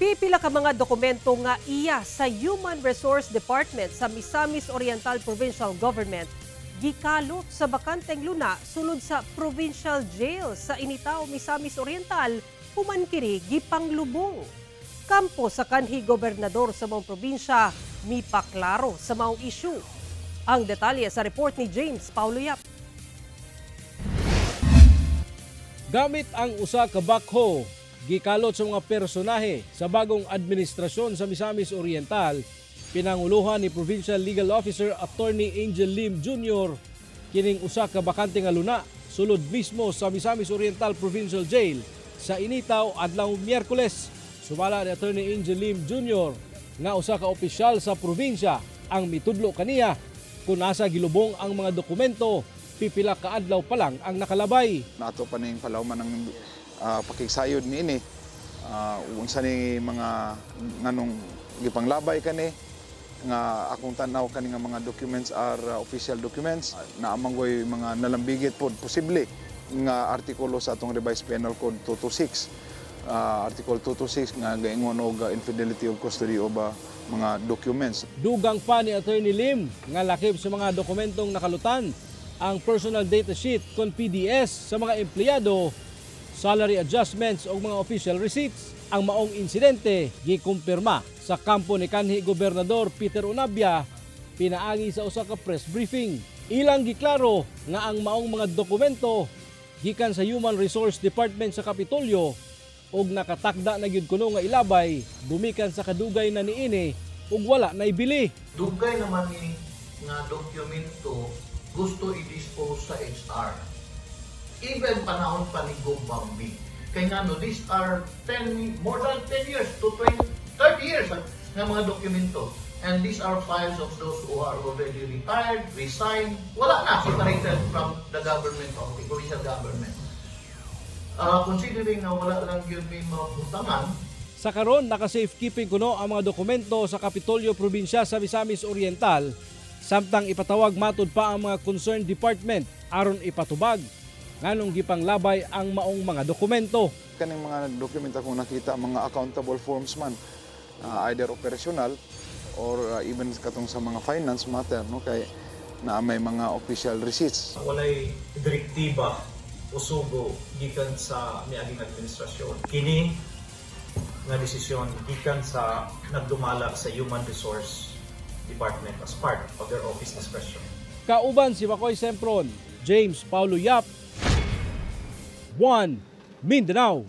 Pipila ka mga dokumento nga iya sa Human Resource Department sa Misamis Oriental Provincial Government gikalot sa bakanteng luna sulod sa Provincial Jail sa Initao, Misamis Oriental human kini gipanglubong. Kampo sa kanhi gobernador sa maong probinsya mipaklaro sa maong issue. Ang detalye sa report ni James Paulo Yap. Gamit ang usa ka backhoe, gikalot sa mga personahe sa bagong administrasyon sa Misamis Oriental, pinanguluhan ni Provincial Legal Officer Attorney Angel Lim Jr. kining usa ka bakante nga luna sulod mismo sa Misamis Oriental Provincial Jail sa Initaw adlaw Miyerkules. Sumala ni Attorney Angel Lim Jr. nga usa ka opisyal sa probinsya ang mitudlo kaniya kung nasa gilubong ang mga dokumento, pipila ka adlaw pa lang ang nakalabay. Nato pa ning palawman ng pakigsayod niini. Unsa ni mga nganong gipanglabay kani nga akong tanaw kani nga mga documents are official documents. Naamanggoy mga nalambigit pod posible nga artikulo sa atong revised penal code 226. Article 226 nga gaingon og infidelity of custody of mga documents. Dugang pa ni Attorney Lim nga lakip sa mga dokumentong nakalutan ang personal data sheet kon PDS sa mga empleyado, salary adjustments o mga official receipts. Ang maong insidente gikumpirma sa kampo ni kanhi Gobernador Peter Onabia pinaagi sa usa ka press briefing. Ilang giklaro nga ang maong mga dokumento gikan sa Human Resource Department sa Kapitolyo ug nakatakda na gyud kuno nga ilabay dumikan sa kadugay na niini ug wala na ibili. Dugay naman ni nga dokumento gusto i-dispose sa HR. Even panahon pa ni Gombambi. Kaya nga no, these are more than 10 years to 30 years nga mga dokumento. And these are files of those who are already retired, resigned, wala na, separated from the government of the provincial government. Considering na wala lang yun may mabutangan, sa karon naka-safekeeping kuno ang mga dokumento sa Kapitolyo Probinsya sa Misamis Oriental samtang ipatawag matud pa ang mga concerned department aron ipatubag nganong gipanglabay ang maong mga dokumento. Kaning mga dokumento akong nakita mga accountable forms man, either operational or even katong sa mga finance matter, no, kay na may mga official receipts. Walay direktiba o sugo gikan sa miaging administrasyon. Kini nga desisyon gikan sa nagdumala sa Human Resource Department as part of their office discretion. Kauban si Makoy Sempron, James Paulo Yap, 1 Mindanao.